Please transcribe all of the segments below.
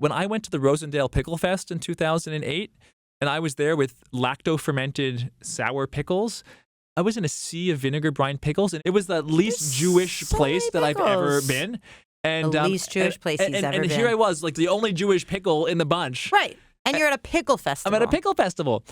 When I went to the Rosendale Pickle Fest in 2008, and I was there with lacto-fermented sour pickles, I was in a sea of vinegar brine pickles, and it was the least Jewish place that I've ever been. And, the least Jewish place he's ever been. And here I was, like the only Jewish pickle in the bunch. Right. And you're at a pickle festival. I'm at a pickle festival.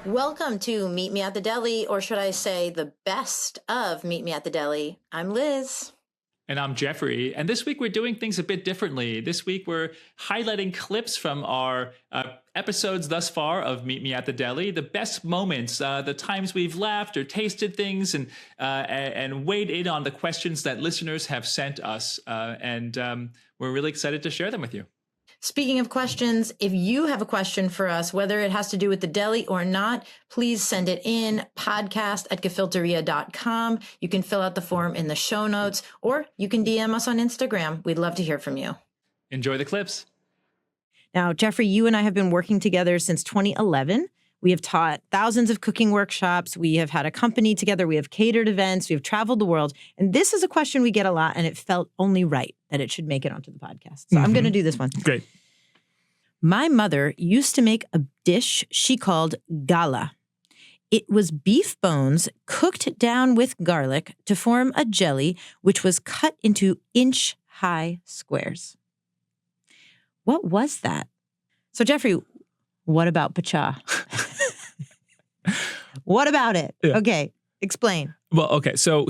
Welcome to Meet Me at the Deli, or should I say the best of Meet Me at the Deli. I'm Liz. And I'm Jeffrey. And this week we're doing things a bit differently. This week we're highlighting clips from our episodes thus far of Meet Me at the Deli, the best moments, the times we've laughed or tasted things and weighed in on the questions that listeners have sent us. And we're really excited to share them with you. Speaking of questions, if you have a question for us, whether it has to do with the deli or not, please send it in, podcast@gefilteria.com. You can fill out the form in the show notes, or you can DM us on Instagram. We'd love to hear from you. Enjoy the clips. Now, Jeffrey, you and I have been working together since 2011. We have taught thousands of cooking workshops. We have had a company together. We have catered events. We have traveled the world. And this is a question we get a lot, and it felt only right that it should make it onto the podcast. So I'm going to do this one. Great. My mother used to make a dish she called gala. It was beef bones cooked down with garlic to form a jelly, which was cut into inch-high squares. What was that? So, Jeffrey, what about pacha? What about it? Yeah. Okay, explain. Well, okay, so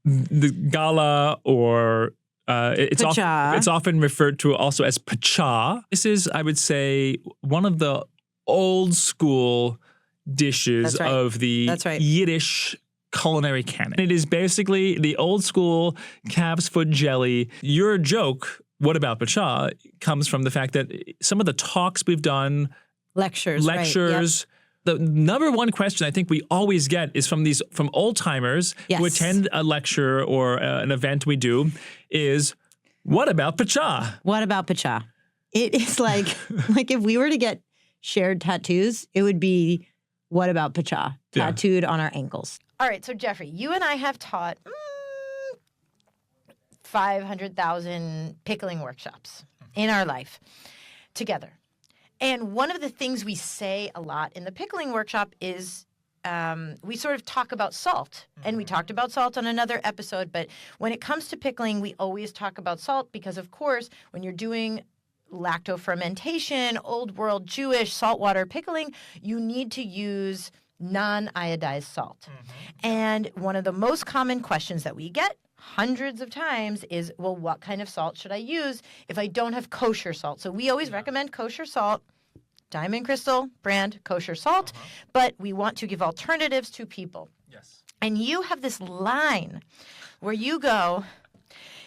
the gala or it's often referred to also as pacha. This is, I would say, one of the old school dishes of the Yiddish culinary canon. It is basically the old school calf's foot jelly. Your joke, what about pacha, comes from the fact that some of the talks we've done, lectures. Right, yep. The number one question I think we always get is from old timers who attend a lecture or an event we do is, what about pacha? What about pacha? It is like if we were to get shared tattoos, it would be what about pacha tattooed on our ankles. All right, so Jeffrey, you and I have taught 500,000 pickling workshops in our life together. And one of the things we say a lot in the pickling workshop is we sort of talk about salt. And we talked about salt on another episode. But when it comes to pickling, we always talk about salt because, of course, when you're doing lacto-fermentation, old world Jewish saltwater pickling, you need to use non-iodized salt. And one of the most common questions that we get hundreds of times is, well, what kind of salt should I use if I don't have kosher salt? So we always recommend kosher salt, Diamond Crystal brand kosher salt, but we want to give alternatives to people. Yes. And you have this line where you go,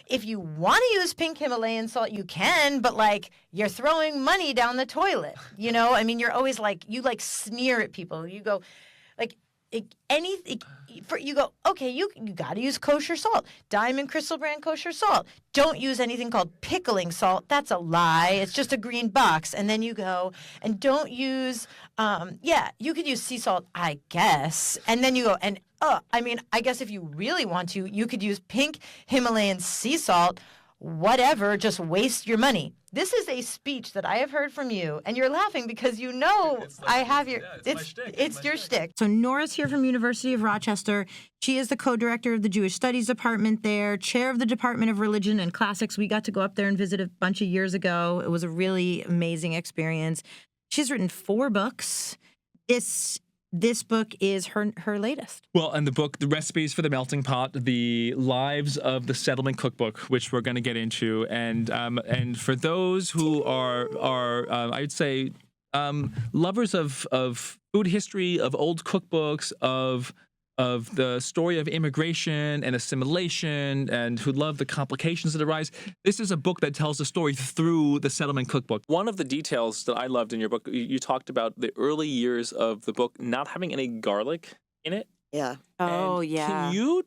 if you want to use pink Himalayan salt, you can, but you're throwing money down the toilet. You know, I mean, you're always you sneer at people. You go, you go, okay, you got to use kosher salt. Diamond Crystal brand kosher salt. Don't use anything called pickling salt. That's a lie. It's just a green box. And then you go, and don't use, you could use sea salt, I guess. And then you go, and I guess if you really want to, you could use pink Himalayan sea salt. Whatever, just waste your money. This is a speech that I have heard from you, and you're laughing because you know I have your. It's your shtick. So Nora's here from University of Rochester. She is the co-director of the Jewish Studies Department there, chair of the Department of Religion and Classics. We got to go up there and visit a bunch of years ago. It was a really amazing experience. She's written 4 books. This book is her latest. Well, and the book, The Recipes for the Melting Pot, The Lives of the Settlement Cookbook, which we're going to get into. And for those who are I'd say, lovers of food history, of old cookbooks, of the story of immigration and assimilation, and who love the complications that arise. This is a book that tells the story through the settlement cookbook. One of the details that I loved in your book, you talked about the early years of the book not having any garlic in it. Yeah. Oh, and yeah. Can you,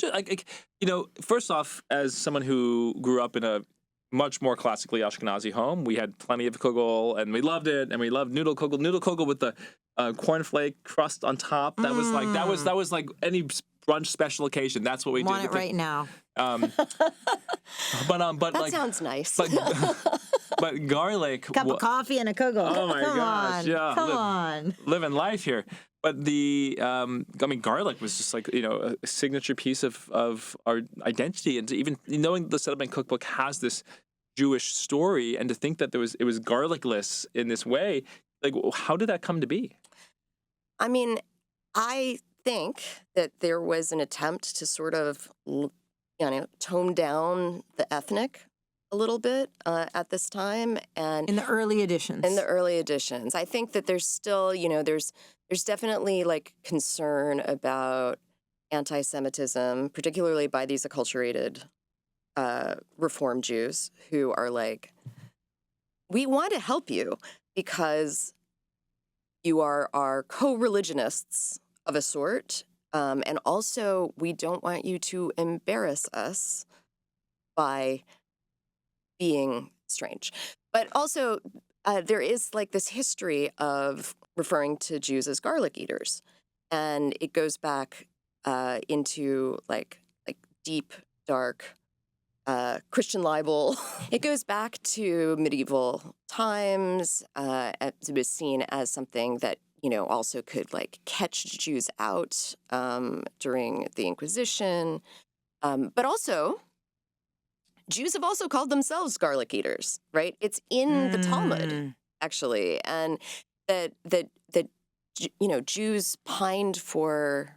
first off, as someone who grew up in a much more classically Ashkenazi home. We had plenty of kugel, and we loved it, and we loved noodle kugel with the cornflake crust on top. That was like any brunch special occasion. That's what we Want did. it right now. But That like sounds nice. but garlic. Cup of coffee and a kugel. Oh my Come gosh! on. Yeah, Come on. living life here. But garlic was just like, a signature piece of our identity, and to even knowing the Settlement Cookbook has this Jewish story, and to think that it was garlicless in this way, like, how did that come to be? I mean, I think that there was an attempt to sort of, tone down the ethnic a little bit at this time, and In the early editions. I think that there's still, there's definitely like concern about anti-Semitism, particularly by these acculturated Reform Jews who are like, we want to help you because you are our co-religionists of a sort, and also we don't want you to embarrass us by being strange. But also, there is like this history of referring to Jews as garlic eaters, and it goes back into like deep, dark Christian libel. It goes back to medieval times. It was seen as something that also could like catch Jews out during the Inquisition, but also Jews have also called themselves garlic eaters, right? It's in the Talmud, actually, and that Jews pined for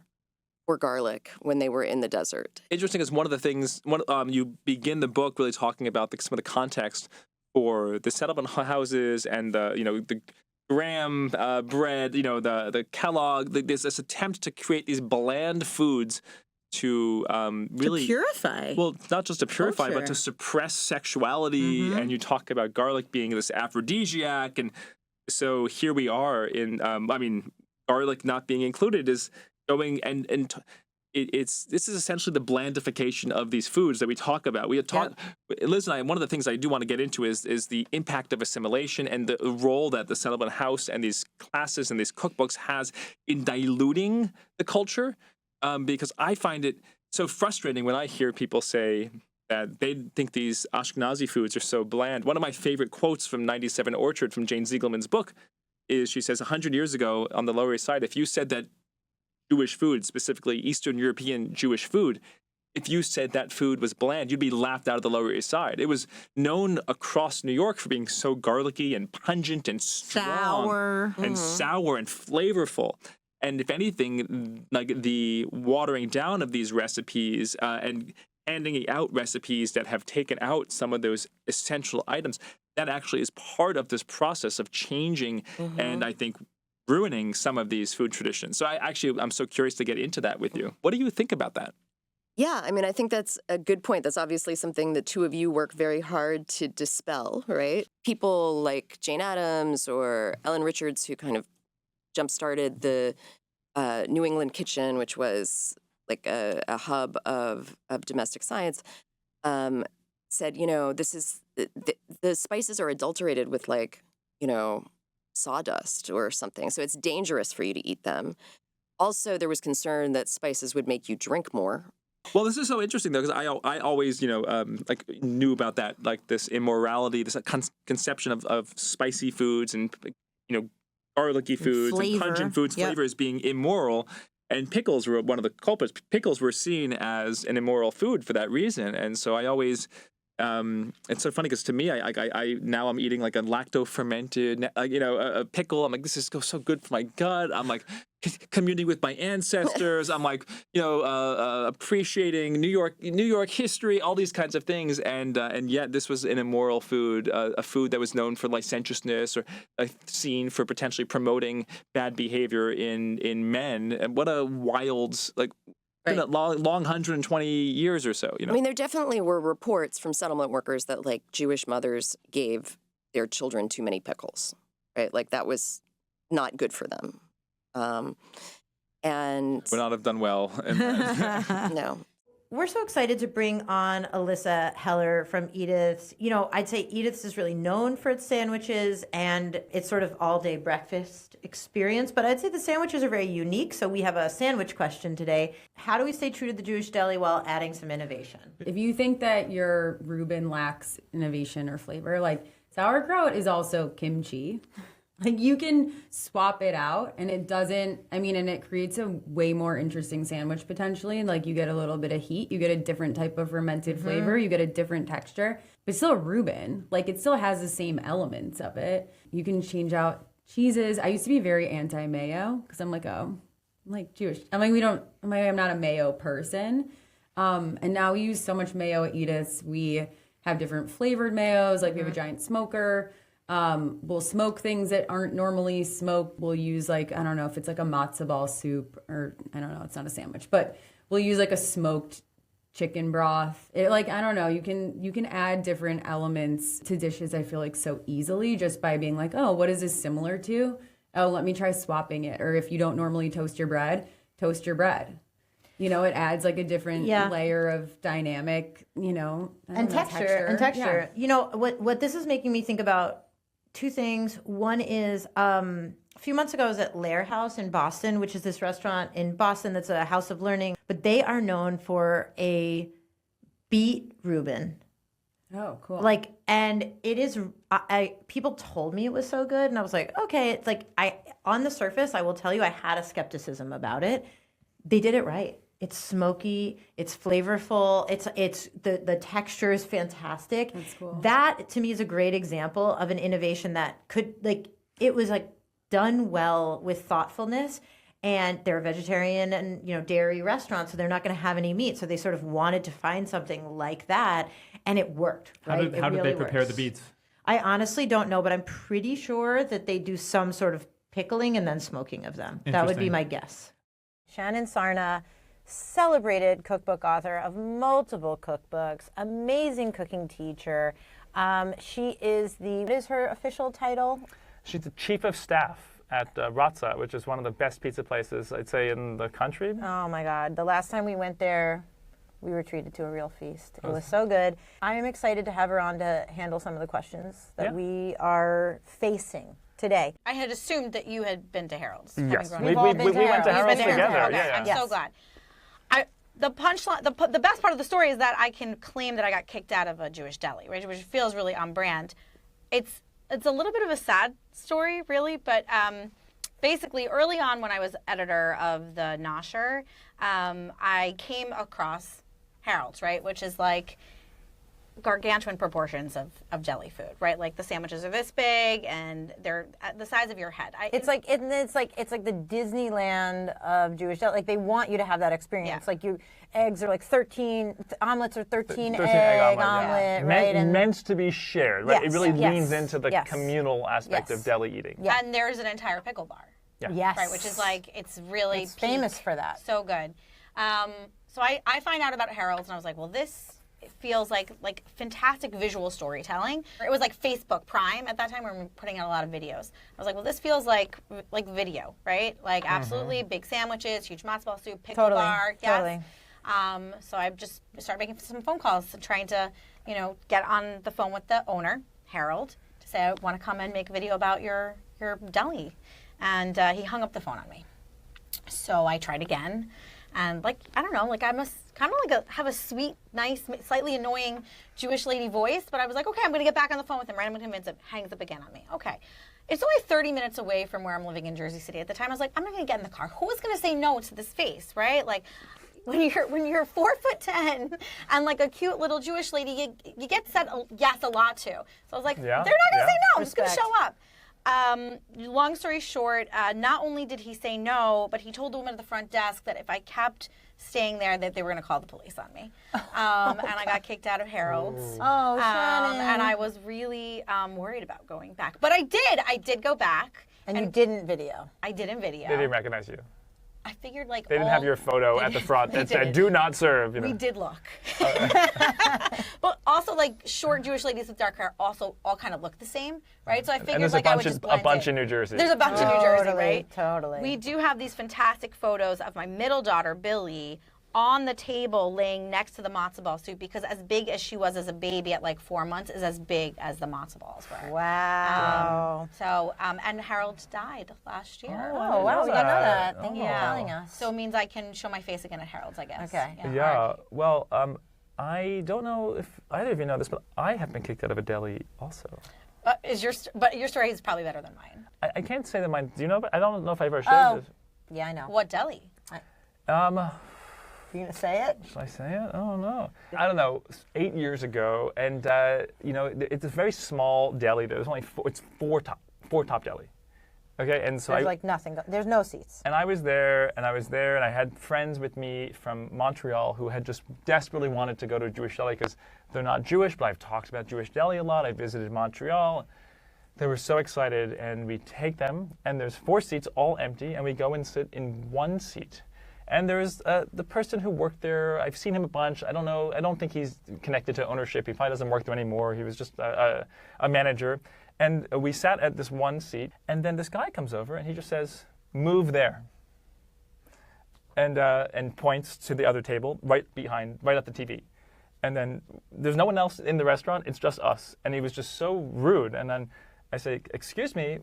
garlic when they were in the desert. Interesting is one of the things. You begin the book really talking about some of the context for the settlement houses and the graham bread, the Kellogg. This attempt to create these bland foods to really to purify. Well, not just to purify, culture. but to suppress sexuality. And you talk about garlic being this aphrodisiac, and so here we are in. Garlic not being included is going this is essentially the blandification of these foods that we talk about. We had talked, Liz and I. One of the things I do want to get into is the impact of assimilation and the role that the settlement house and these classes and these cookbooks has in diluting the culture. Because I find it so frustrating when I hear people say that they think these Ashkenazi foods are so bland. One of my favorite quotes from 97 Orchard from Jane Ziegelman's book is, she says, 100 years ago on the Lower East Side, if you said that Jewish food, specifically Eastern European Jewish food, if you said that food was bland, you'd be laughed out of the Lower East Side. It was known across New York for being so garlicky and pungent and strong sour and flavorful. And if anything, like the watering down of these recipes and handing out recipes that have taken out some of those essential items, that actually is part of this process of changing and I think ruining some of these food traditions. So I'm so curious to get into that with you. What do you think about that? Yeah, I mean, I think that's a good point. That's obviously something the two of you work very hard to dispel, right? People like Jane Addams or Ellen Richards, who kind of jump-started the New England kitchen, which was like a hub of domestic science, said, this is the spices are adulterated with like, sawdust or something. So it's dangerous for you to eat them. Also, there was concern that spices would make you drink more. Well, this is so interesting, though, because I always, knew about that, like this immorality, this conception of spicy foods and, garlicky foods and pungent foods, flavors being immoral. And pickles were one of the culprits. Pickles were seen as an immoral food for that reason. And so I always, it's so funny because to me, I now I'm eating like a lacto-fermented, a pickle. I'm like, this is so good for my gut. I'm like communing with my ancestors. I'm like, appreciating New York history, all these kinds of things. And yet this was an immoral food, a food that was known for licentiousness or seen for potentially promoting bad behavior in men. And what a wild, been a long 120 years or so. I mean, there definitely were reports from settlement workers that like Jewish mothers gave their children too many pickles, right? Like that was not good for them. And would not have done well. No. we're so excited to bring on Alyssa Heller from Edith's. You know, I'd say Edith's is really known for its sandwiches and it's sort of all-day breakfast experience, but I'd say the sandwiches are very unique, so we have a sandwich question today. How do we stay true to the Jewish deli while adding some innovation? If you think that your Reuben lacks innovation or flavor, like sauerkraut is also kimchi. Like you can swap it out and it doesn't, I mean, and it creates a way more interesting sandwich potentially. And like you get a little bit of heat, you get a different type of fermented flavor, you get a different texture, but still Reuben. Like it still has the same elements of it. You can change out cheeses. I used to be very anti-mayo because I'm like, oh, I'm like Jewish. I'm like, I'm not a mayo person. And now we use so much mayo at Edith's. We have different flavored mayos. Like we have a giant smoker. We'll smoke things that aren't normally smoked. We'll use like, I don't know if it's like a matzo ball soup or I don't know, it's not a sandwich, but we'll use like a smoked chicken broth. It, like, I don't know, you can add different elements to dishes, I feel like, so easily just by being like, oh, what is this similar to? Oh, let me try swapping it. Or if you don't normally toast your bread, toast your bread. You know, it adds like a different layer of dynamic, you know. And texture. Yeah. You know, what this is making me think about two things. One is a few months ago I was at Lair House in Boston, which is this restaurant in Boston that's a house of learning, but they are known for a beet Reuben. Oh, cool. Like, and it is, people told me it was so good, and I was like, okay, it's like, on the surface, I will tell you, I had a skepticism about it. They did it right. It's smoky, it's flavorful, it's the texture is fantastic. That's cool. That to me is a great example of an innovation that could, like, it was like done well with thoughtfulness, and they're a vegetarian and, you know, dairy restaurant, so they're not going to have any meat, so they sort of wanted to find something like that, and it worked. Right? How did they prepare the beets? I honestly don't know, but I'm pretty sure that they do some sort of pickling and then smoking of them. That would be my guess. Shannon Sarna, celebrated cookbook author of multiple cookbooks, amazing cooking teacher. She is what is her official title? She's the chief of staff at Ratza, which is one of the best pizza places, I'd say, in the country. Oh my God. The last time we went there, we were treated to a real feast. It was so good. I am excited to have her on to handle some of the questions that we are facing today. I had assumed that you had been to Harold's. Yes, We've all been to we went to Harold's. Harold's together. Okay, I'm so glad. The punchline, the best part of the story is that I can claim that I got kicked out of a Jewish deli, right, which feels really on brand. It's a little bit of a sad story, really, but basically early on when I was editor of the Nosher, I came across Harold's, right, which is like gargantuan proportions of deli food, right? Like the sandwiches are this big and they're the size of your head. It's like the Disneyland of Jewish deli. Like they want you to have that experience. Like eggs are like 13 omelets are 13 egg omelet, right? Meant to be shared, right? Yes, it really leans into the communal aspect of deli eating. Yeah. And there's an entire pickle bar. Yeah. Yes. Right, which is like, it's really famous for that. So good. So I find out about Harold's and I was like, well, this feels like fantastic visual storytelling. It was like Facebook Prime at that time where we were putting out a lot of videos. I was like, well, this feels like video, right? Like absolutely big sandwiches, huge matzo ball soup, pickle bar. Yes. Totally. So I just started making some phone calls, trying to, you know, get on the phone with the owner, Harold, to say I want to come and make a video about your deli. And he hung up the phone on me. So I tried again. And I don't know, I must kind of have a sweet, nice, slightly annoying Jewish lady voice. But I was like, okay, I'm going to get back on the phone with him, right? I'm going to convince him. Hangs up again on me. Okay. It's only 30 minutes away from where I'm living in Jersey City. At the time, I was like, I'm not going to get in the car. Who is going to say no to this face, right? Like, when you're 4'10" and like a cute little Jewish lady, you get said yes a lot to. So I was like, they're not going to say no. I'm just going to show up. Long story short, not only did he say no, but he told the woman at the front desk that if I kept staying there, that they were going to call the police on me. And I got kicked out of Harold's. Oh, Shannon. And I was really worried about going back. But I did go back. And you didn't video. I didn't video. They didn't recognize you. I figured they didn't have your photo at the front that said "Do not serve." You know. We did look, but also short Jewish ladies with dark hair all kind of look the same, right? So I figured I would just blend a bunch in New Jersey. There's a bunch in New Jersey, right? Totally. We do have these fantastic photos of my middle daughter Billy on the table laying next to the matzo ball soup, because as big as she was as a baby at like 4 months is as big as the matzo balls were. Wow. And Harold died last year. Oh, wow. We didn't know that. Thank you for telling us. So it means I can show my face again at Harold's, I guess. Okay. Yeah. Well, I don't know if either of you know this, but I have been kicked out of a deli also. But your story is probably better than mine. I can't say that mine. Do you know? I don't know if I ever shared this. Yeah, I know. What deli? You gonna say it? Should I say it? I don't know. I don't know. 8 years ago, and it's a very small deli. There's only four top deli. Okay, and so There's like nothing. There's no seats. And I was there, and I had friends with me from Montreal who had just desperately wanted to go to a Jewish deli because they're not Jewish, but I've talked about Jewish deli a lot. I visited Montreal. They were so excited, and we take them, and there's 4 seats, all empty, and we go and sit in 1 seat. And there's the person who worked there. I've seen him a bunch. I don't know. I don't think he's connected to ownership. He probably doesn't work there anymore. He was just a manager. And we sat at this 1 seat, and then this guy comes over, and he just says, "Move there," and points to the other table right at the TV. And then there's no one else in the restaurant. It's just us. And he was just so rude. And then I say, "Excuse me,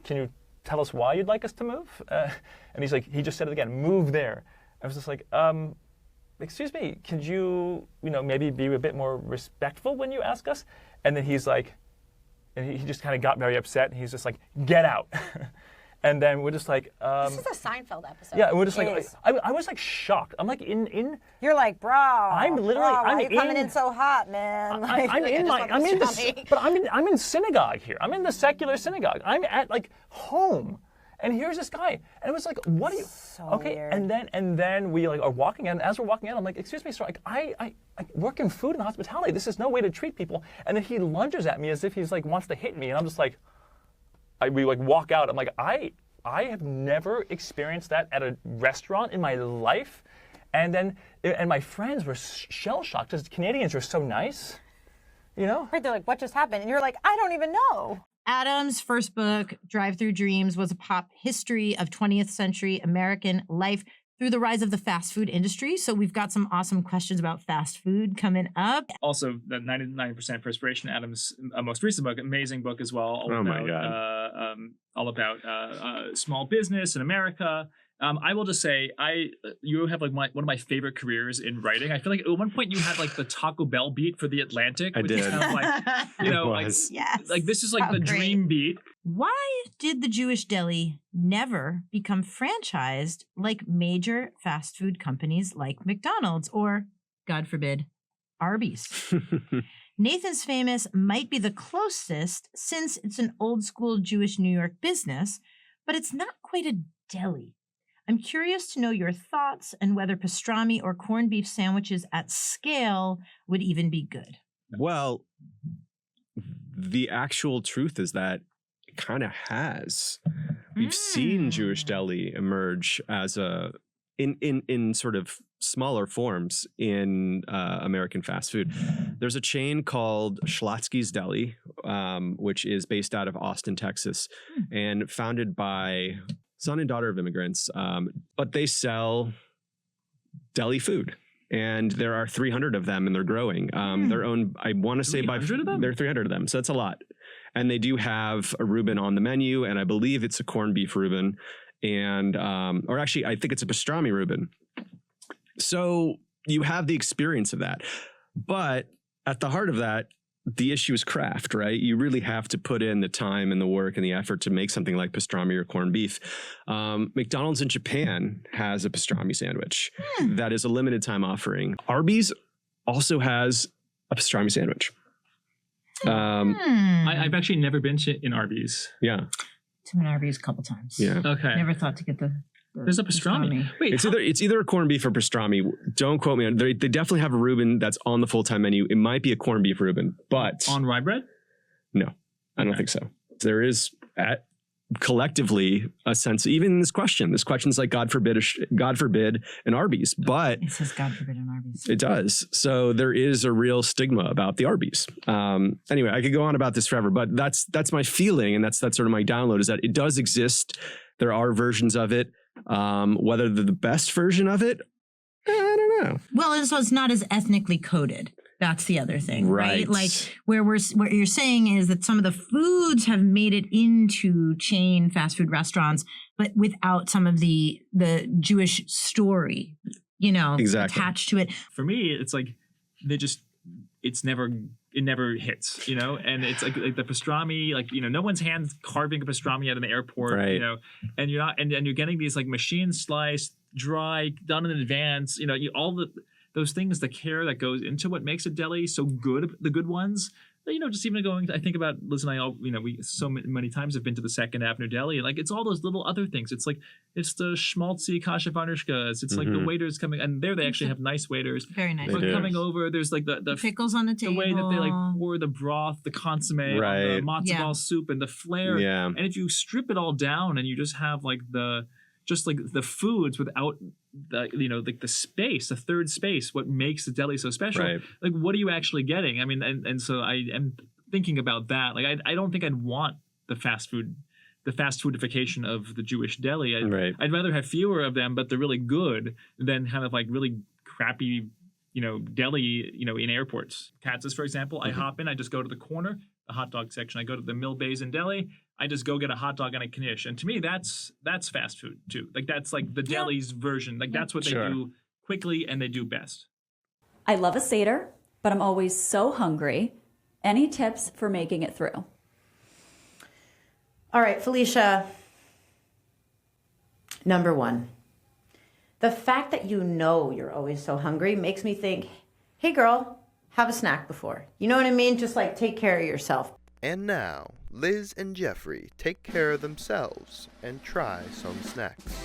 can you tell us why you'd like us to move?" And he's like, he just said it again, "Move there." I was just like, "Excuse me, could you, maybe be a bit more respectful when you ask us?" And then he's like, and he just kind of got very upset. And he's just like, "Get out." And then we're just like, this is a Seinfeld episode. Yeah, and we're just like, I was like shocked. I'm like in. You're like, bro. I'm literally. Why are you coming in so hot, man? I'm in synagogue here. I'm in the secular synagogue. I'm at like home, and here's this guy, and it was like, what are you? So okay, weird. and then we like are walking, and as we're walking out, I'm like, "Excuse me, sir, like I work in food and hospitality. This is no way to treat people." And then he lunges at me as if he's like wants to hit me, and I'm just like. We like walk out. I'm like, I have never experienced that at a restaurant in my life, and my friends were shell shocked because Canadians are so nice, Right, they're like, what just happened? And you're like, I don't even know. Adam's first book, Drive Through Dreams, was a pop history of 20th century American life through the rise of the fast food industry. So we've got some awesome questions about fast food coming up. Also, the 99% Perspiration, Adam's most recent book, amazing book as well. All about small business in America. I will just say, you have like one of my favorite careers in writing. I feel like at one point you had like the Taco Bell beat for The Atlantic. I did. Is kind of like, Yes. like this is like the dream beat. Why did the Jewish deli never become franchised like major fast food companies like McDonald's or, God forbid, Arby's? Nathan's Famous might be the closest since it's an old school Jewish New York business, but it's not quite a deli. I'm curious to know your thoughts and whether pastrami or corned beef sandwiches at scale would even be good. Well, the actual truth is that it kind of has. We've seen Jewish deli emerge as in sort of smaller forms in American fast food. There's a chain called Schlotzsky's Deli, which is based out of Austin, Texas, and founded by son and daughter of immigrants, but they sell deli food. And there are 300 of them, and they're growing. They're owned, I want to say, by there are 300 of them, so that's a lot. And they do have a Reuben on the menu, and I believe it's a corned beef Reuben, and or actually, I think it's a pastrami Reuben. So you have the experience of that, but at the heart of that, the issue is craft, right? You really have to put in the time and the work and the effort to make something like pastrami or corned beef. McDonald's in Japan has a pastrami sandwich that is a limited time offering. Arby's also has a pastrami sandwich. I've actually never been in Arby's. Yeah. To an Arby's a couple times. Yeah. Okay. Never thought to get the There's a pastrami. Wait, it's either a corned beef or pastrami. Don't quote me on it. They definitely have a Reuben that's on the full-time menu. It might be a corned beef Reuben, but on rye bread? No, I don't think so. There is collectively a sense, even in this question's like God forbid an Arby's, but it says God forbid an Arby's. It does. So there is a real stigma about the Arby's. Anyway, I could go on about this forever, but that's my feeling, and that's sort of my download, is that it does exist. There are versions of it. Whether they're the best version of it, I don't Yeah. Well, and so it's not as ethnically coded. That's the other thing, right? Like what you're saying is that some of the foods have made it into chain fast food restaurants, but without some of the Jewish story, attached to it. For me, it's like it never hits, and it's like the pastrami, no one's hand carving a pastrami at an airport, right. And you're not, and you're getting these like machine sliced, dry, done in advance, all those things, the care that goes into what makes a deli so good, the good ones. Just even going, I think about Liz and I all, we so many times have been to the Second Avenue Deli, and like it's all those little other things. It's like it's the schmaltzy kasha varnishkas. It's like the waiters coming, and there they actually have nice waiters. Very nice. But coming over, there's like the pickles on the table, the way that they like pour the broth, the consomme, on the matzo ball soup, and the flair. Yeah. And if you strip it all down and you just have like the foods without the space, the third space, what makes the deli so special. Right. Like, what are you actually getting? I mean, and so I am thinking about that. Like, I don't think I'd want the fast foodification of the Jewish deli. I'd rather have fewer of them, but they're really good, than kind of like really crappy, deli, in airports. Katz's, for example, I hop in, I just go to the corner, the hot dog section. I go to the Mill Basin Deli. I just go get a hot dog and a knish. And to me, that's fast food too. Like that's like the deli's version. Like that's what they do quickly and they do best. I love a Seder, but I'm always so hungry. Any tips for making it through? All right, Felicia. Number one, the fact that you're always so hungry makes me think, hey girl, have a snack before. You know what I mean? Just like take care of yourself. And now, Liz and Jeffrey take care of themselves and try some snacks.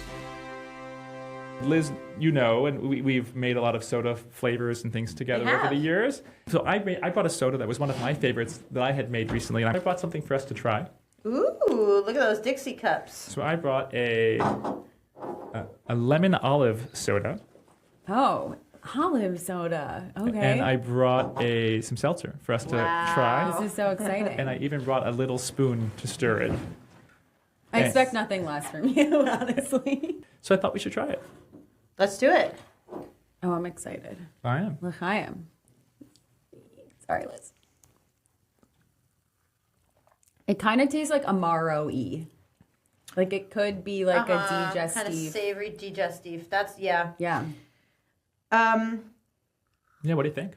Liz, and we've made a lot of soda flavors and things together over the years. So I brought a soda that was one of my favorites that I had made recently, and I brought something for us to try. Ooh, look at those Dixie cups. So I brought a lemon olive soda. Oh, olive soda. Okay. And I brought some seltzer for us to try. This is so exciting. And I even brought a little spoon to stir it. I expect nothing less from you, honestly. So I thought we should try it. Let's do it. Oh, I'm excited. I am. L'chaim. Sorry, Liz. It kind of tastes like Amaro-y. Like it could be like a digestive. Kind of savory digestive. That's, yeah. Yeah. Yeah, what do you think?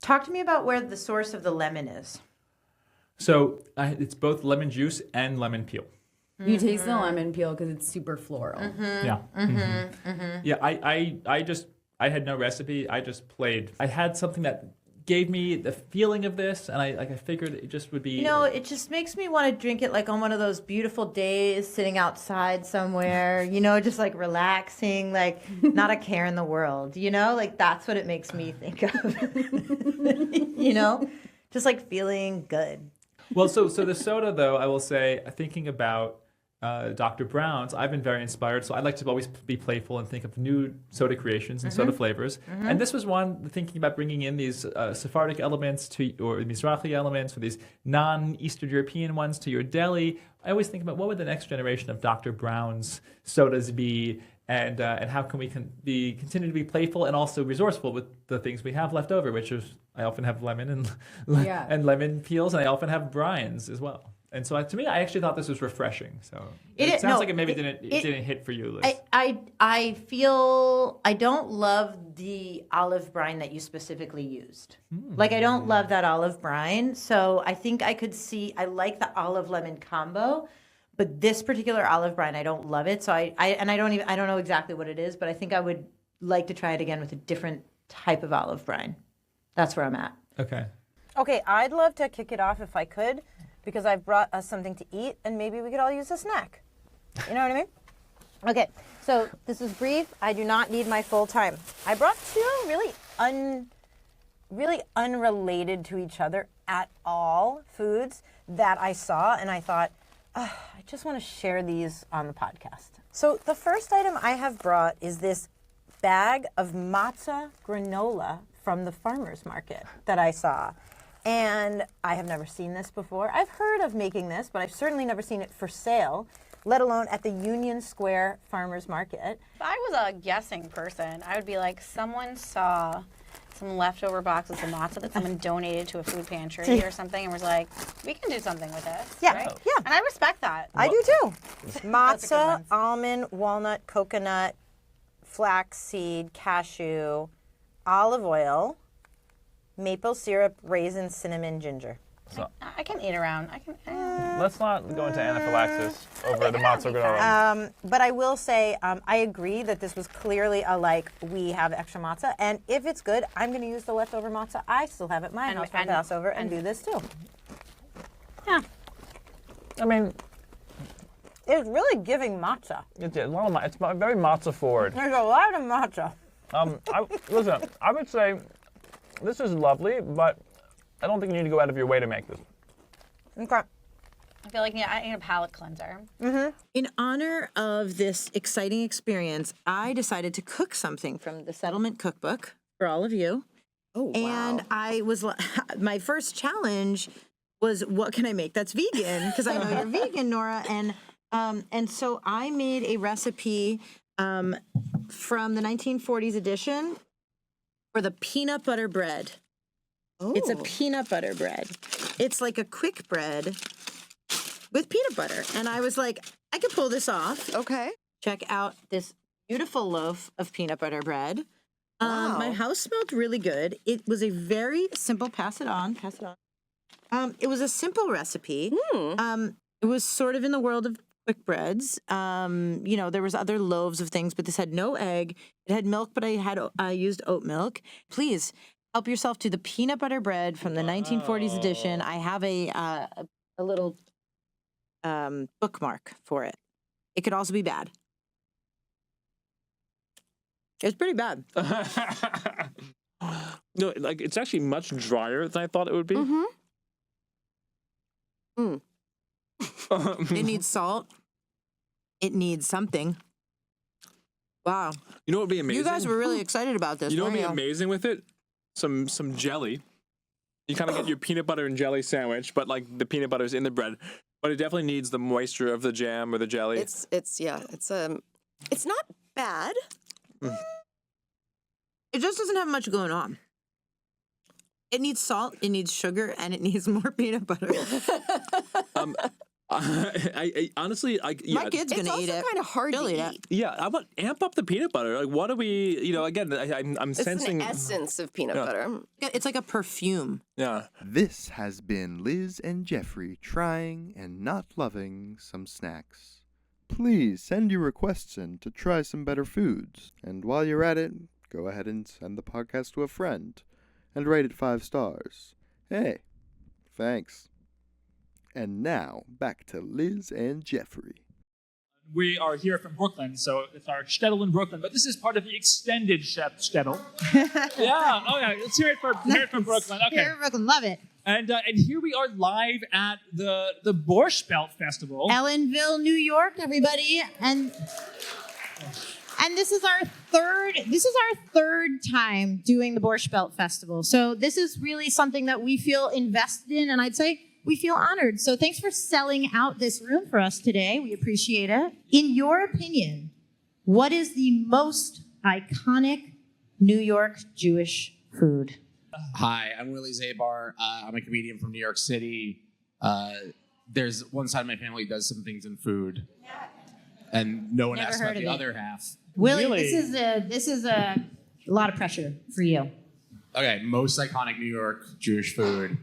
Talk to me about where the source of the lemon is. So it's both lemon juice and lemon peel. You taste the lemon peel because it's super floral. Yeah. Yeah, I had no recipe. I just played. I had something that gave me the feeling of this, and I figured it just would be. It just makes me want to drink it like on one of those beautiful days, sitting outside somewhere, just like relaxing, like not a care in the world, like that's what it makes me think of, just like feeling good. Well, so the soda, though, I will say, thinking about Dr. Brown's, I've been very inspired. So I like to always be playful and think of new soda creations and soda flavors. And this was one, thinking about bringing in these Sephardic elements or Mizrahi elements, or these non-Eastern European ones to your deli. I always think about what would the next generation of Dr. Brown's sodas be, and how can we continue to be playful and also resourceful with the things we have left over, which is I often have lemon and lemon peels, and I often have brines as well. And so to me, I actually thought this was refreshing. So it sounds like it maybe didn't hit for you, Liz. I feel I don't love the olive brine that you specifically used. Like I don't love that olive brine. So I think I like the olive lemon combo, but this particular olive brine I don't love it. So I don't know exactly what it is, but I think I would like to try it again with a different type of olive brine. That's where I'm at. Okay. Okay, I'd love to kick it off if I could, because I've brought us something to eat, and maybe we could all use a snack. You know what I mean? Okay, so this is brief. I do not need my full time. I brought two really unrelated to each other at all foods that I saw, and I thought, I just want to share these on the podcast. So the first item I have brought is this bag of matzah granola from the farmer's market that I saw. And I have never seen this before. I've heard of making this, but I've certainly never seen it for sale. let alone at the Union Square Farmers Market. If I was a guessing person, I would be like, someone saw some leftover boxes of matzah that someone donated to a food pantry or something and was like, we can do something with this. Yeah, right? yeah. And I respect that. I do too. That's a good Matzah, one. almond, walnut, coconut, flaxseed, cashew, olive oil, maple syrup, raisin, cinnamon, ginger. So I can eat around. let's not go into anaphylaxis over the matzo granola. But I will say, I agree that this was clearly a we have extra matzah, and if it's good, I'm going to use the leftover matzah I still have at my house for Passover and do this too. Yeah. I mean, it's really giving matzah. it's a lot of it's very matzo forward. There's a lot of matzah. Listen, I would say this is lovely, but I don't think you need to go out of your way to make this. Okay. I feel like I need a palate cleanser. In honor of this exciting experience, I decided to cook something from the Settlement Cookbook for all of you. Oh, wow. And my first challenge was, what can I make that's vegan? Because I know you're vegan, Nora. And so I made a recipe from the 1940s edition for the peanut butter bread. Oh. It's a peanut butter bread. It's like a quick bread with peanut butter. And I was like, I could pull this off. Okay. Check out this beautiful loaf of peanut butter bread. Wow. My house smelled really good. It was a very simple, pass it on. It was a simple recipe. It was sort of in the world of quick breads. There was other loaves of things, but this had no egg. It had milk, but I used oat milk. Please help yourself to the peanut butter bread from the 1940s edition. I have a little bookmark for it. It could also be bad. It's pretty bad. No, it's actually much drier than I thought it would be. It needs salt. It needs something. Wow. You know what would be amazing? You guys were really excited about this. You know what would be weren't amazing with it? Some jelly. You kind of get your peanut butter and jelly sandwich, but the peanut butter's in the bread. But it definitely needs the moisture of the jam or the jelly. It's not bad. It just doesn't have much going on. It needs salt, it needs sugar, and it needs more peanut butter. I honestly, My kid's gonna eat it. It's also kind of hard to eat. Yeah, I want amp up the peanut butter. What do we? Again, I'm It's sensing an essence of peanut butter. It's like a perfume. Yeah. This has been Liz and Jeffrey trying and not loving some snacks. Please send your requests in to try some better foods. And while you're at it, go ahead and send the podcast to a friend and rate it 5 stars. Hey, thanks. And now, back to Liz and Jeffrey. We are here from Brooklyn, so it's our shtetl in Brooklyn, but this is part of the extended shtetl. Yeah, oh yeah, let's hear it from Brooklyn. Okay. Here in Brooklyn, love it. And here we are live at the Borscht Belt Festival. Ellenville, New York, everybody. And this is our third time doing the Borscht Belt Festival. So this is really something that we feel invested in, and I'd say we feel honored. So thanks for selling out this room for us today. We appreciate it. In your opinion, what is the most iconic New York Jewish food? Hi, I'm Willie Zabar. I'm a comedian from New York City. There's one side of my family does some things in food, and no one Never asks heard about of the it. other half. Willie, Really? this is a lot of pressure for you. Okay, most iconic New York Jewish food: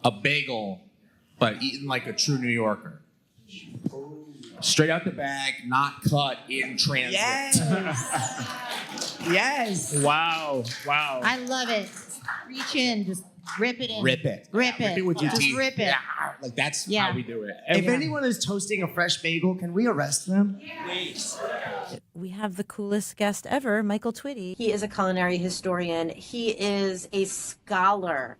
a bagel, but eaten like a true New Yorker. Straight out the bag, not cut in transit. Yes. Wow. I love it. Reach in, just rip it in. Rip it. Rip Rip it with your Just teeth. rip it. Yeah, like that's Yeah. how we do it. If anyone is toasting a fresh bagel, can we arrest them? We have the coolest guest ever, Michael Twitty. He is a culinary historian. He is a scholar.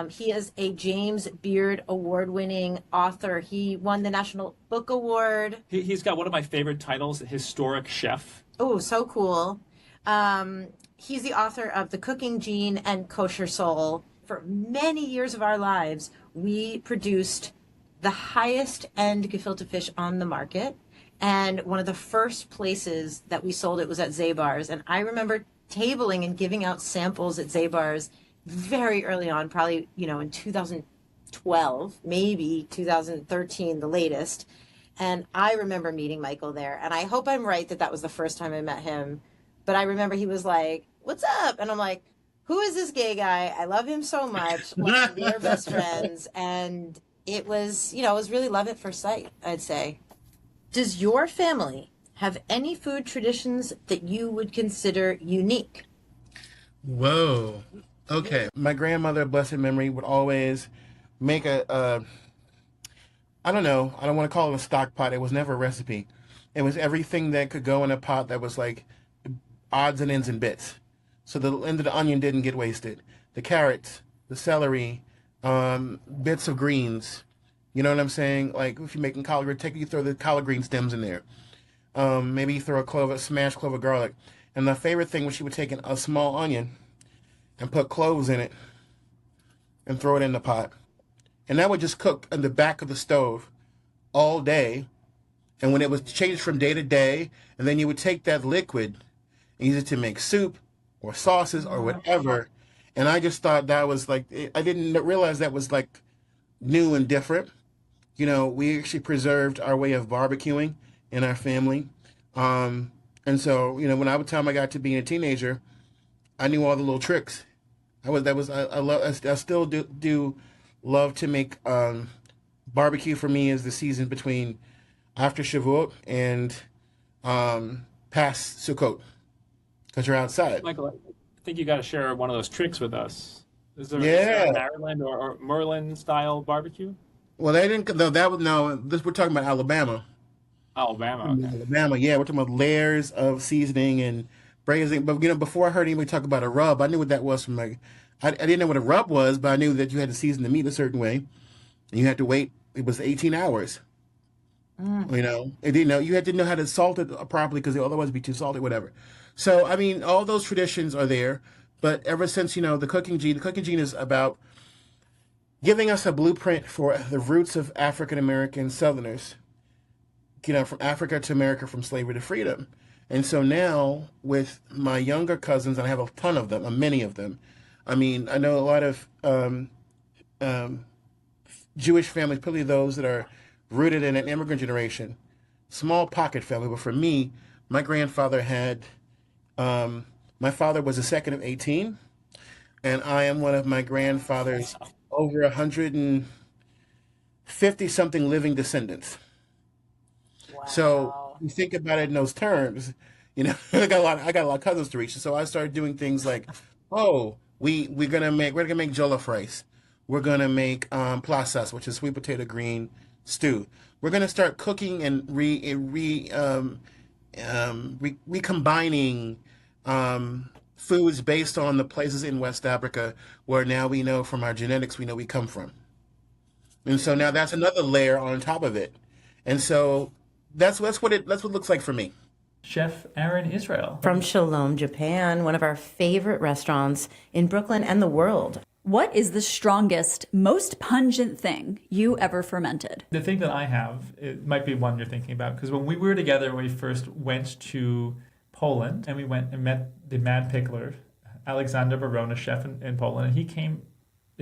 He is a James Beard award-winning author. He won the National Book Award. He's got one of my favorite titles, Historic Chef. Oh, so cool. He's the author of The Cooking Gene and Kosher Soul. For many years of our lives, we produced the highest end gefilte fish on the market. And one of the first places that we sold it was at Zabar's. And I remember tabling and giving out samples at Zabar's very early on, probably, in 2012, maybe 2013, the latest. And I remember meeting Michael there. And I hope I'm right that that was the first time I met him. But I remember he was like, "What's up?" And I'm like, "Who is this gay guy? I love him so much. We are best friends." And it was, it was really love at first sight, I'd say. Does your family have any food traditions that you would consider unique? Whoa. Okay. My grandmother, blessed memory, would always make I don't know, I don't want to call it a stock pot. It was never a recipe. It was everything that could go in a pot that was like odds and ends and bits. So the end of the onion didn't get wasted. The carrots, the celery, bits of greens. You know what I'm saying? Like if you're making collard green, you throw the collard green stems in there. Maybe you throw a smashed clove of garlic. And my favorite thing was she would take a small onion and put cloves in it and throw it in the pot. And that would just cook in the back of the stove all day. And when it was changed from day to day, and then you would take that liquid and use it to make soup or sauces or whatever. And I just thought that was like, I didn't realize that was like new and different. We actually preserved our way of barbecuing in our family. And so, when I got to being a teenager, I knew all the little tricks. I still do love to make barbecue. For me is the season between after Shavuot and past Sukkot, because you're outside. Michael, I think you got to share one of those tricks with us. Is there a Maryland or Merlin style barbecue? Well, they didn't. No, we're talking about Alabama. Alabama. Okay. Alabama, yeah. We're talking about layers of seasoning and braising. But before I heard anybody talk about a rub, I knew what that was from I didn't know what a rub was, but I knew that you had to season the meat a certain way, and you had to wait. It was 18 hours. You had to know how to salt it properly because otherwise it'd be too salty, whatever. So all those traditions are there. But ever since the cooking gene is about giving us a blueprint for the roots of African American Southerners. From Africa to America, from slavery to freedom. And so now with my younger cousins, and I have a ton of them, many of them. I know a lot of Jewish families, particularly those that are rooted in an immigrant generation, small pocket family. But for me, my grandfather had, my father was the second of 18, and I am one of my grandfather's over 150 something living descendants. Wow. So you think about it in those terms, I got a lot of cousins to reach. So I started doing things like, we're gonna make jollof rice. We're gonna make plasas, which is sweet potato green stew. We're gonna start cooking and recombining foods based on the places in West Africa where now we know from our genetics we come from. And so now that's another layer on top of it. And so that's what it looks like for me. Chef Aaron Israel. From Shalom, Japan, one of our favorite restaurants in Brooklyn and the world. What is the strongest, most pungent thing you ever fermented? The thing that I have, it might be one you're thinking about, because when we were together, when we first went to Poland, and we went and met the Mad Pickler, Alexander Barona, chef in Poland, and he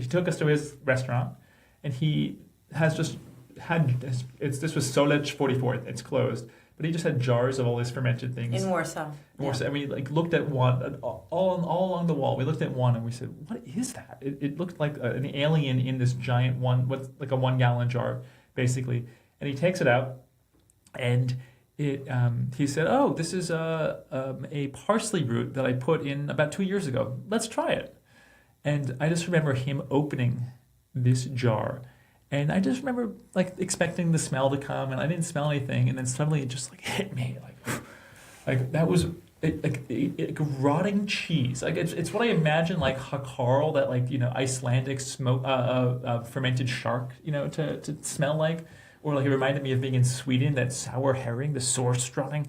took us to his restaurant, and he has just had, this was Solec 44th, it's closed, but he just had jars of all these fermented things. In Warsaw. And we looked at one, all along the wall, we looked at one and we said, what is that? It looked like an alien in this giant like a 1 gallon jar, basically. And he takes it out and he said, oh, this is a parsley root that I put in about 2 years ago. Let's try it. And I just remember him opening this jar. And I just remember expecting the smell to come, and I didn't smell anything. And then suddenly it just hit me, like that was like rotting cheese. Like it's what I imagine hakarl, that Icelandic smoke fermented shark, to smell like, or it reminded me of being in Sweden, that sour herring, the Sorströmming,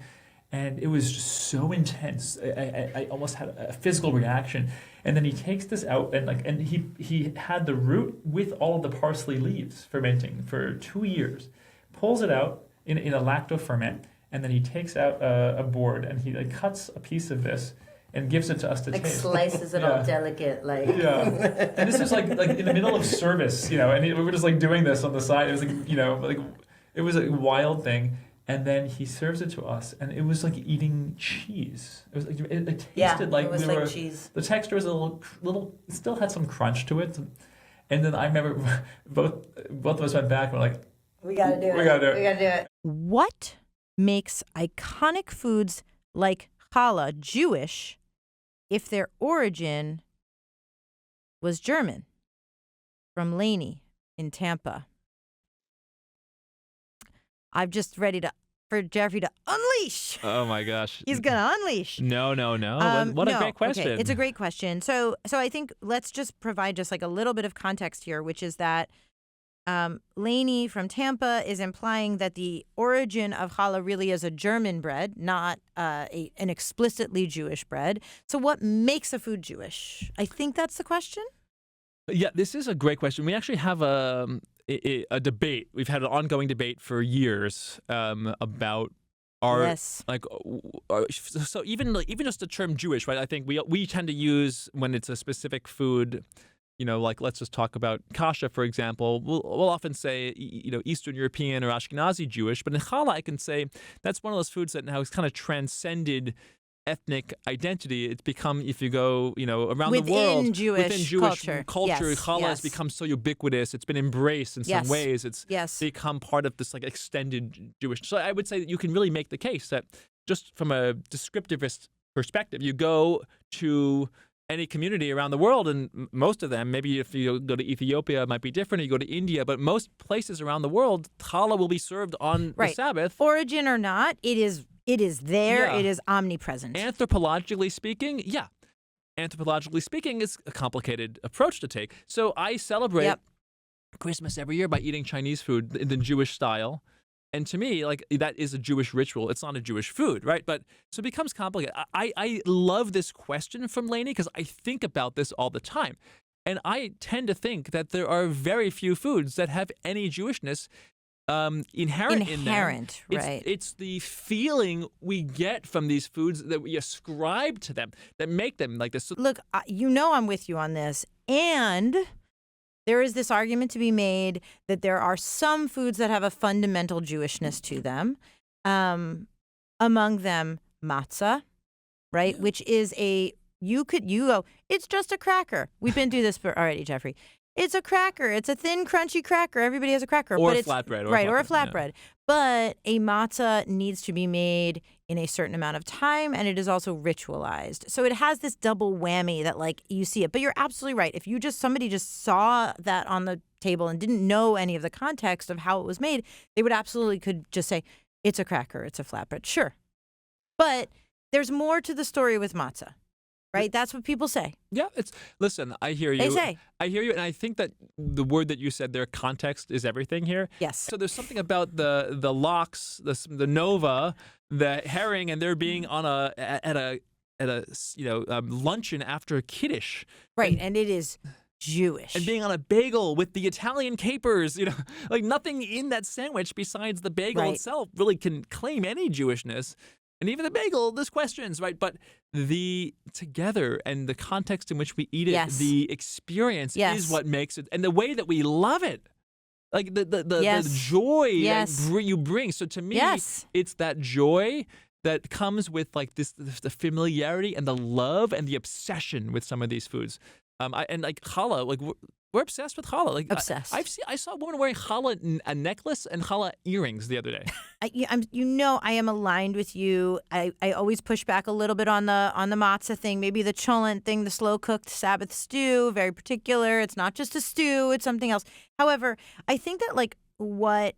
and it was just so intense. I almost had a physical reaction. And then he takes this out and he had the root with all of the parsley leaves fermenting for 2 years, pulls it out in a lacto ferment, and then he takes out a board and he cuts a piece of this and gives it to us to taste. Slices it all delicate, Yeah, and this is like in the middle of service, and we were just doing this on the side. It was it was a wild thing. And then he serves it to us, and it was like eating cheese. It was it tasted like it was we were. cheese. The texture was a little. It still had some crunch to it. And then I remember both of us went back. And we're like, we gotta do it. We gotta do it. What makes iconic foods like challah Jewish if their origin was German? From Lainey in Tampa. I'm just ready for Jeffrey to unleash. Oh my gosh. He's gonna unleash. No. What a great question. Okay. It's a great question. So I think let's just provide just a little bit of context here, which is that Lainey from Tampa is implying that the origin of challah really is a German bread, not an explicitly Jewish bread. So what makes a food Jewish? I think that's the question. Yeah, this is a great question. We actually have a debate. We've had an ongoing debate for years about our so even just the term Jewish, right? I think we tend to use when it's a specific food. Let's just talk about kasha, for example. We'll often say, Eastern European or Ashkenazi Jewish, but in challah, I can say that's one of those foods that now has kind of transcended ethnic identity. It's become, if you go, around the world, within Jewish culture, challah has become so ubiquitous. It's been embraced in some ways. It's become part of this extended Jewish. So I would say that you can really make the case that just from a descriptivist perspective, you go to any community around the world, and most of them, maybe if you go to Ethiopia, it might be different. You go to India, but most places around the world, challah will be served on the Sabbath. Origin or not, it is there. Yeah. It is omnipresent. Anthropologically speaking, yeah. Anthropologically speaking, it's a complicated approach to take. So I celebrate Christmas every year by eating Chinese food in the Jewish style. And to me, that is a Jewish ritual. It's not a Jewish food, right? But so it becomes complicated. I love this question from Lainey because I think about this all the time. And I tend to think that there are very few foods that have any Jewishness inherent in them. Right. It's the feeling we get from these foods that we ascribe to them that make them like this. Look, I'm with you on this. And there is this argument to be made that there are some foods that have a fundamental Jewishness to them. Among them, matzah, right? Which is you go, it's just a cracker. We've been through this already, Jeffrey. It's a cracker. It's a thin, crunchy cracker. Everybody has a cracker. Or but a flatbread. Or a flatbread. Yeah. But a matzah needs to be made in a certain amount of time, and it is also ritualized. So it has this double whammy that, you see it. But you're absolutely right. If somebody just saw that on the table and didn't know any of the context of how it was made, they would absolutely could just say, it's a cracker, it's a flatbread. Sure. But there's more to the story with matzah. Right? That's what people say. Yeah, listen, I hear you. They say. I hear you, and I think that the word that you said there, context, is everything here. Yes. So there's something about the lox, the nova, the herring, and they're being on at a luncheon after a kiddush. Right, and it is Jewish. And being on a bagel with the Italian capers, nothing in that sandwich besides the bagel itself really can claim any Jewishness. And even the bagel, there's questions, right? But the together and the context in which we eat it, the experience is what makes it, and the way that we love it, the joy that you bring. So to me, it's that joy that comes with the familiarity and the love and the obsession with some of these foods. Challah, we're obsessed with challah. Obsessed. I saw a woman wearing challah a necklace and challah earrings the other day. I am aligned with you. I always push back a little bit on the matzah thing, maybe the cholent thing, the slow cooked Sabbath stew, very particular. It's not just a stew; it's something else. However, I think that what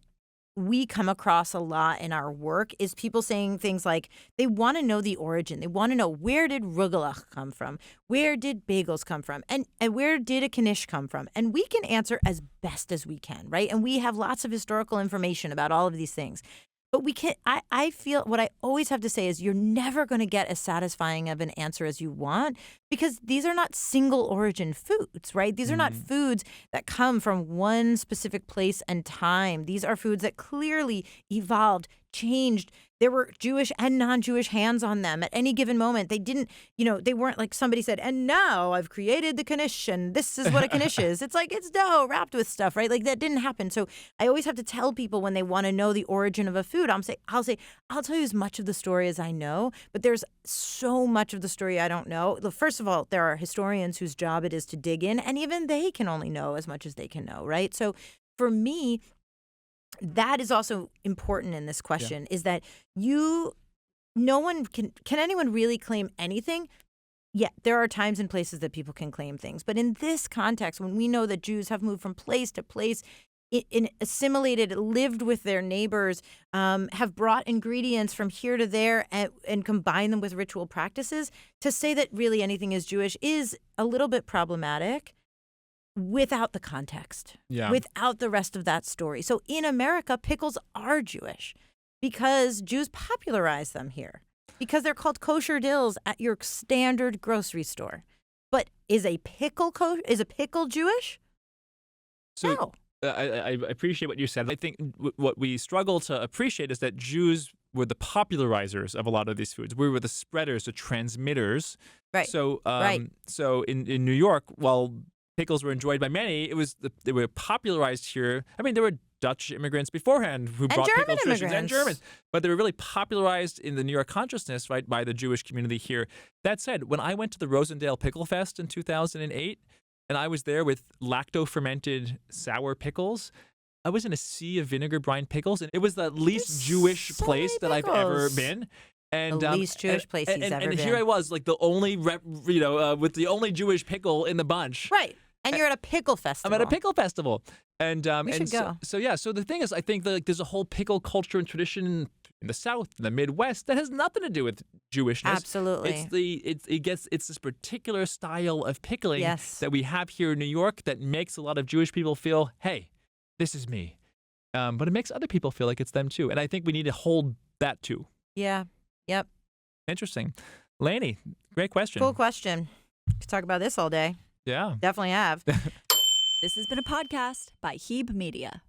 we come across a lot in our work is people saying things like they want to know the origin. They want to know, where did rugelach come from? Where did bagels come from? And where did a knish come from? And we can answer as best as we can, right? And we have lots of historical information about all of these things. But we can't, I feel what I always have to say is you're never going to get as satisfying of an answer as you want, because these are not single origin foods, right? These are not foods that come from one specific place and time. These are foods that clearly evolved, changed. There were Jewish and non-Jewish hands on them at any given moment. They didn't, they weren't like somebody said, and now I've created the knish and this is what a knish is. It's like it's dough wrapped with stuff, right? Like that didn't happen. So I always have to tell people when they want to know the origin of a food, I'll tell you as much of the story as I know, but there's so much of the story I don't know. First of all, there are historians whose job it is to dig in, and even they can only know as much as they can know, right? So for me, that is also important in this question, is that no one can anyone really claim anything? Yeah, there are times and places that people can claim things. But in this context, when we know that Jews have moved from place to place, assimilated, lived with their neighbors, have brought ingredients from here to there and combined them with ritual practices, to say that really anything is Jewish is a little bit problematic. Without the context, without the rest of that story. So in America, pickles are Jewish because Jews popularized them here, because they're called kosher dills at your standard grocery store. But is a pickle Jewish? So no. I appreciate what you said. I think what we struggle to appreciate is that Jews were the popularizers of a lot of these foods. We were the spreaders, the transmitters. Right. So, so in New York, while pickles were enjoyed by many, they were popularized here. I mean, there were Dutch immigrants beforehand who brought pickle traditions, and Germans, but they were really popularized in the New York consciousness, right, by the Jewish community here. That said, when I went to the Rosendale Pickle Fest in 2008, and I was there with lacto-fermented sour pickles, I was in a sea of vinegar brine pickles, and it was the least Jewish place that I've ever been. And the least Jewish place he's ever been. And here I was, like the only, with the only Jewish pickle in the bunch. Right. And you're at a pickle festival. I'm at a pickle festival. And we should go. So the thing is, I think that there's a whole pickle culture and tradition in the South, in the Midwest, that has nothing to do with Jewishness. Absolutely. It's this particular style of pickling that we have here in New York that makes a lot of Jewish people feel, hey, this is me. But it makes other people feel like it's them too. And I think we need to hold that too. Yeah. Yep. Interesting. Laney, great question. Cool question. Could talk about this all day. Yeah. Definitely have. This has been a podcast by Heeb Media.